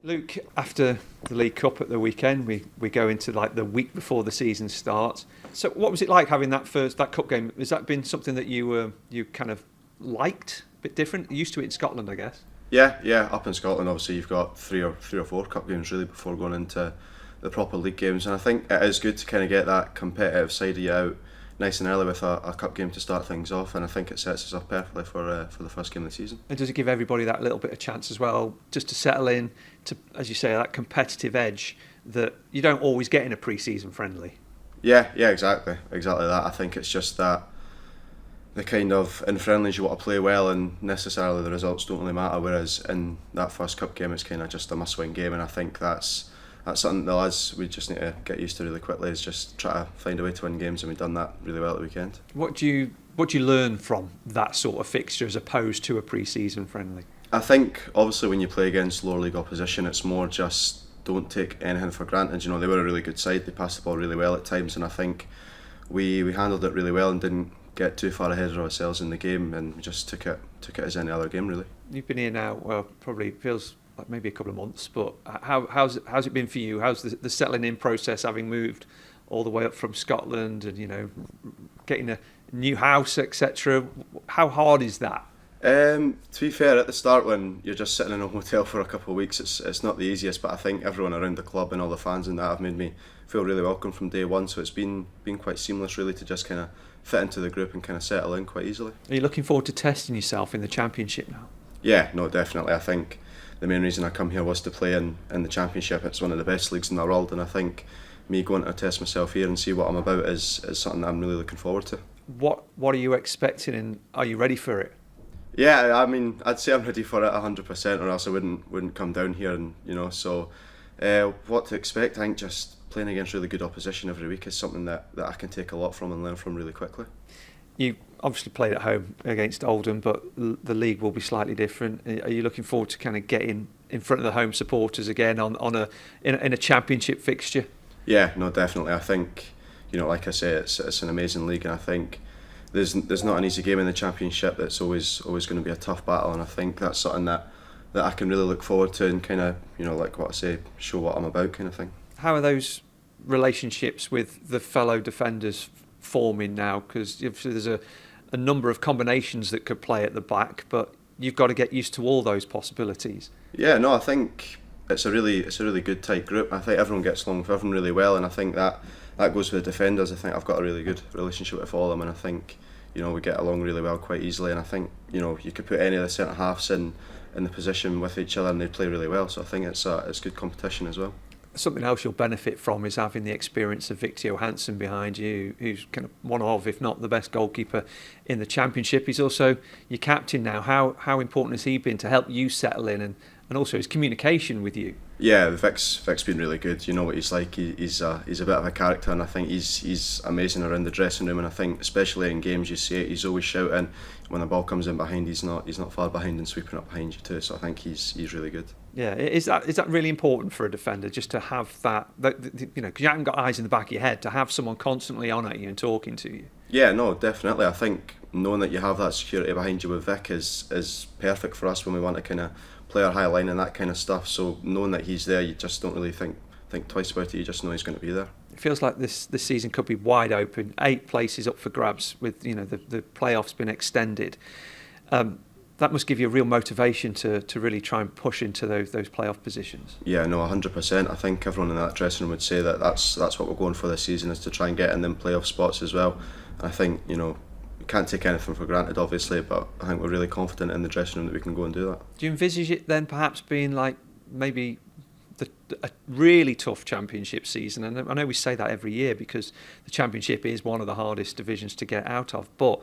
Luke, after the League Cup at the weekend, we go into like the week before the season starts. So, what was it like having that cup game? Has that been something that you kind of liked? A bit different. You're used to it in Scotland, I guess. Yeah. Up in Scotland, obviously, you've got three or four cup games really before going into the proper league games, and I think it is good to kind of get that competitive side of you out nice and early with a cup game to start things off, and I think it sets us up perfectly for the first game of the season. And does it give everybody that little bit of chance as well, just to settle in to, as you say, that competitive edge that you don't always get in a pre-season friendly? Yeah, exactly that. I think it's just that the kind of in friendlies you want to play well, and necessarily the results don't really matter. Whereas in that first cup game, it's kind of just a must-win game, and I think that's something the lads we just need to get used to really quickly. Is just try to find a way to win games, and we've done that really well at the weekend. What do you learn from that sort of fixture as opposed to a pre-season friendly? I think obviously when you play against lower league opposition, it's more just don't take anything for granted. You know, they were a really good side. They passed the ball really well at times, and I think we handled it really well and didn't get too far ahead of ourselves in the game, and we just took it as any other game really. You've been here now, well, probably feels like maybe a couple of months, but how's it been for you? How's the settling in process, having moved all the way up from Scotland and getting a new house, etc.? How hard is that? To be fair, at the start when you're just sitting in a hotel for a couple of weeks, it's not the easiest, but I think everyone around the club and all the fans and that have made me feel really welcome from day one, so it's been quite seamless really to just kind of fit into the group and kind of settle in quite easily. Are you looking forward to testing yourself in the Championship now? Yeah, no, definitely. I think the main reason I come here was to play in the Championship. It's one of the best leagues in the world, and I think me going to test myself here and see what I'm about is something that I'm really looking forward to. What are you expecting, and are you ready for it? Yeah, I mean, I'd say I'm ready for it 100%, or else I wouldn't come down here. And so what to expect? I think just playing against really good opposition every week is something that I can take a lot from and learn from really quickly. You obviously played at home against Oldham, but the league will be slightly different. Are you looking forward to kind of getting in front of the home supporters again in a Championship fixture? Yeah, no, definitely. I think, like I say, it's an amazing league, and I think there's not an easy game in the Championship. That's always going to be a tough battle, and I think that's something that I can really look forward to and kind of, like what I say, show what I'm about kind of thing. How are those relationships with the fellow defenders forming now? Because there's a number of combinations that could play at the back, but you've got to get used to all those possibilities. Yeah, no, I think it's a really good tight group. I think everyone gets along with everyone really well, and I think that goes with the defenders. I think I've got a really good relationship with all of them, and I think we get along really well quite easily. And I think you could put any of the centre halves in the position with each other, and they play really well. So I think it's good competition as well. Something else you'll benefit from is having the experience of Viktor Johansson behind you, who's kind of one of, if not the best goalkeeper in the Championship. He's also your captain now. How important has he been to help you settle in, and also his communication with you? Yeah, Vic's been really good. You know what he's like. He's a bit of a character, and I think he's amazing around the dressing room. And I think especially in games, you see it. He's always shouting when the ball comes in behind. He's not far behind and sweeping up behind you too. So I think he's really good. Yeah, is that really important for a defender, just to have that because you haven't got eyes in the back of your head, to have someone constantly on at you and talking to you? Yeah, no, definitely. I think knowing that you have that security behind you with Vic is perfect for us when we want to kind of play our high line and that kind of stuff. So knowing that he's there, you just don't really think twice about it. You just know he's going to be there. It feels like this season could be wide open. 8 places up for grabs with the playoffs been extended. That must give you a real motivation to really try and push into those playoff positions. Yeah, no, 100%. I think everyone in that dressing room would say that that's what we're going for this season, is to try and get in them playoff spots as well. And I think we can't take anything for granted, obviously, but I think we're really confident in the dressing room that we can go and do that. Do you envisage it then perhaps being like maybe a really tough Championship season? And I know we say that every year because the Championship is one of the hardest divisions to get out of, but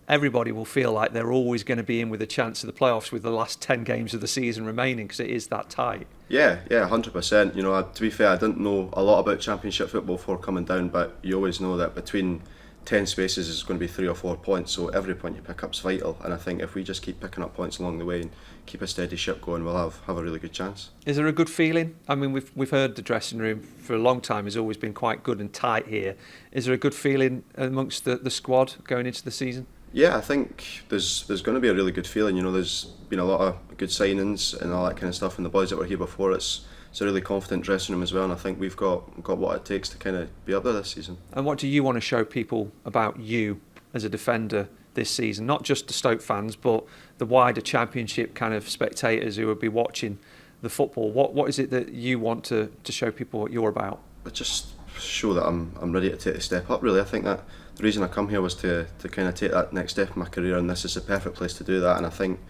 everybody will feel like they're always going to be in with a chance of the playoffs with the last 10 games of the season remaining, because it is that tight. Yeah, 100%. To be fair, I didn't know a lot about Championship football before coming down, but you always know that between 10 spaces is going to be 3 or 4 points, so every point you pick up is vital, and I think if we just keep picking up points along the way and keep a steady ship going, we'll have a really good chance. Is there a good feeling? I mean, we've heard the dressing room for a long time has always been quite good and tight here. Is there a good feeling amongst the squad going into the season? Yeah, I think there's going to be a really good feeling. There's been a lot of good signings and all that kind of stuff, and the boys that were here before, it's a really confident dressing room as well, and I think we've got what it takes to kind of be up there this season. And what do you want to show people about you as a defender this season? Not just the Stoke fans, but the wider Championship kind of spectators who will be watching the football. What is it that you want to show people what you're about? I just show that I'm ready to take a step up, really. I think that the reason I come here was to kind of take that next step in my career, and this is the perfect place to do that. And I think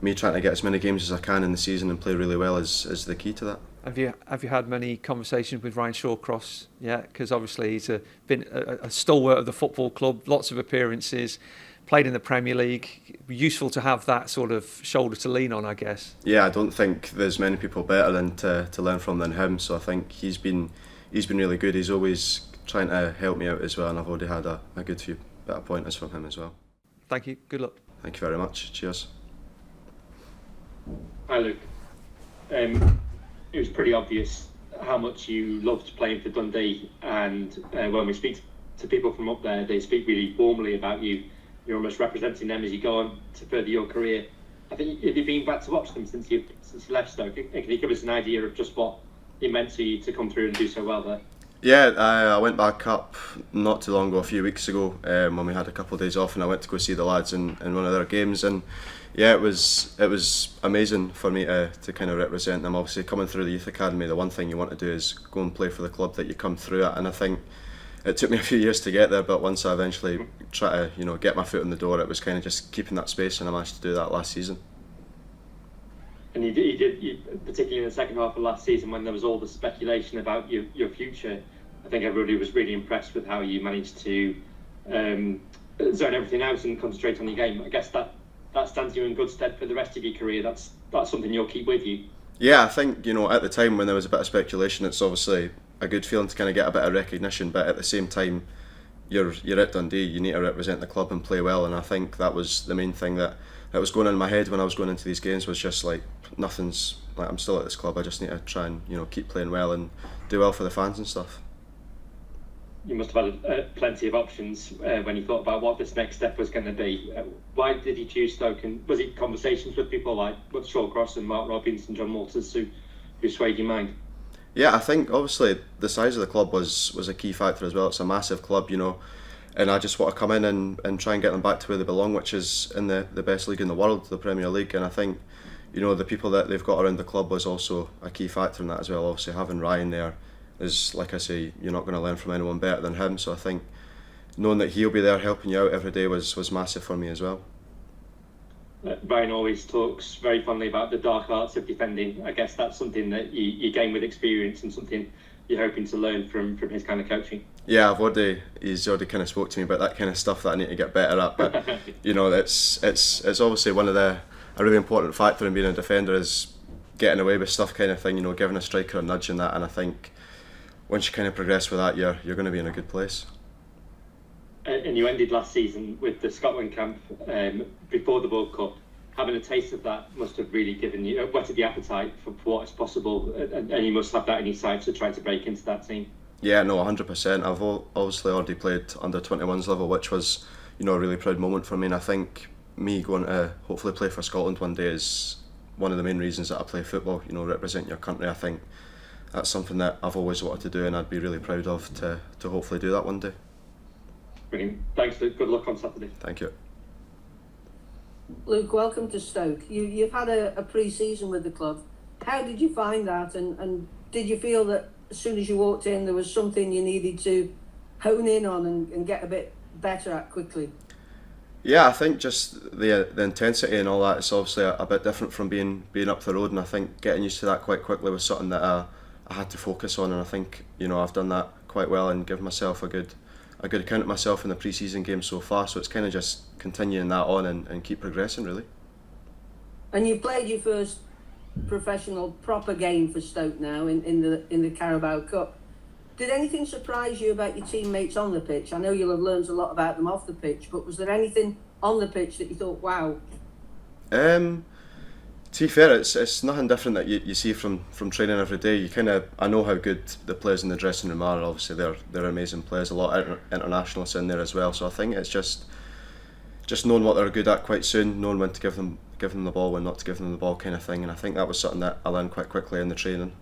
me trying to get as many games as I can in the season and play really well is the key to that. Have you had many conversations with Ryan Shawcross yet? Because obviously he's been a stalwart of the football club, lots of appearances, played in the Premier League. Useful to have that sort of shoulder to lean on, I guess. Yeah, I don't think there's many people better than to learn from than him. So I think he's been really good. He's always trying to help me out as well, and I've already had a good few better pointers from him as well. Thank you. Good luck. Thank you very much. Cheers. Hi Luke. It was pretty obvious how much you loved playing for Dundee, and when we speak to people from up there, they speak really warmly about you. You're almost representing them as you go on to further your career. I think, have you been back to watch them since you left Stoke? Can you give us an idea of just what it meant to you to come through and do so well there? Yeah, I went back up not too long ago, a few weeks ago, when we had a couple of days off, and I went to go see the lads in one of their games, and yeah, it was amazing for me to kind of represent them. Obviously, coming through the youth academy, the one thing you want to do is go and play for the club that you come through at, and I think it took me a few years to get there, but once I eventually tried to get my foot in the door, it was kind of just keeping that space, and I managed to do that last season. And you did, particularly in the second half of last season when there was all the speculation about your future. I think everybody was really impressed with how you managed to zone everything out and concentrate on your game. I guess that stands you in good stead for the rest of your career. That's something you'll keep with you. Yeah, I think at the time when there was a bit of speculation, it's obviously a good feeling to kind of get a bit of recognition, but at the same time, you're at Dundee, you need to represent the club and play well, and I think that was the main thing that was going in my head when I was going into these games, was just like, I'm still at this club, I just need to try and keep playing well and do well for the fans and stuff. You must have had plenty of options when you thought about what this next step was going to be. Why did you choose Stoke, and was it conversations with people like Shawcross and Mark Robbins and John Walters who swayed your mind? Yeah, I think obviously the size of the club was a key factor as well. It's a massive club, and I just want to come in and try and get them back to where they belong, which is in the best league in the world, the Premier League. And I think the people that they've got around the club was also a key factor in that as well. Obviously having Ryan there is, like I say, you're not going to learn from anyone better than him, so I think knowing that he'll be there helping you out every day was massive for me as well. Ryan always talks very fondly about the dark arts of defending. I guess that's something that you gain with experience and something you're hoping to learn from his kind of coaching. Yeah, he's already kind of spoke to me about that kind of stuff that I need to get better at, but it's obviously a really important factor in being a defender, is getting away with stuff kind of thing, giving a striker a nudge in that, and I think once you kind of progress with that, you're going to be in a good place. And you ended last season with the Scotland camp before the World Cup. Having a taste of that must have really whetted the appetite for what is possible, and you must have that in your sights to try to break into that team. Yeah, no, 100%. I've obviously already played under 21s level, which was a really proud moment for me, and I think me going to hopefully play for Scotland one day is one of the main reasons that I play football. Represent your country. I think that's something that I've always wanted to do, and I'd be really proud of to hopefully do that one day. Brilliant. Thanks, Luke. Good luck on Saturday. Thank you. Luke, welcome to Stoke. You've had a pre-season with the club. How did you find that, and did you feel that as soon as you walked in there was something you needed to hone in on and get a bit better at quickly? Yeah, I think just the intensity and all that is obviously a bit different from being up the road, and I think getting used to that quite quickly was something that I had to focus on, and I think I've done that quite well and given myself a good account of myself in the pre-season game so far, so it's kind of just continuing that on and keep progressing, really. And you played your first professional proper game for Stoke now in the Carabao Cup. Did anything surprise you about your teammates on the pitch? I know you'll have learned a lot about them off the pitch, but was there anything on the pitch that you thought, wow? To be fair, it's nothing different that you see from training every day. I know how good the players in the dressing room are. Obviously, they're amazing players. A lot of internationalists in there as well. So I think it's just just knowing what they're good at quite soon, knowing when to give them the ball, when not to give them the ball, kind of thing. And I think that was something that I learned quite quickly in the training.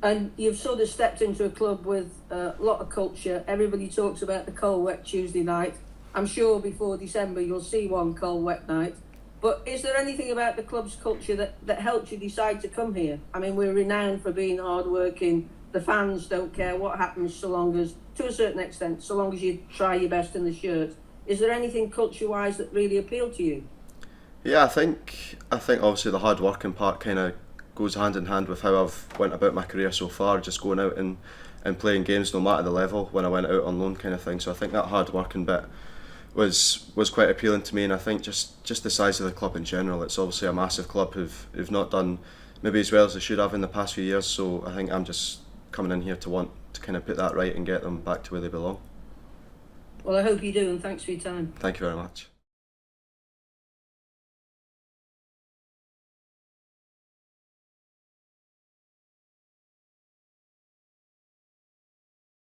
And you've sort of stepped into a club with a lot of culture. Everybody talks about the cold, wet Tuesday night. I'm sure before December you'll see one cold, wet night. But is there anything about the club's culture that helped you decide to come here? I mean, we're renowned for being hard-working. The fans don't care what happens so long as, to a certain extent, so long as you try your best in the shirt. Is there anything culture-wise that really appealed to you? Yeah, I think obviously the hard working part kind of goes hand in hand with how I've went about my career so far, just going out and playing games no matter the level when I went out on loan, kind of thing. So I think that hard working bit was quite appealing to me, and I think just the size of the club in general. It's obviously a massive club who've not done maybe as well as they should have in the past few years. So I think I'm just coming in here to want to kind of put that right and get them back to where they belong. Well, I hope you do, and thanks for your time. Thank you very much.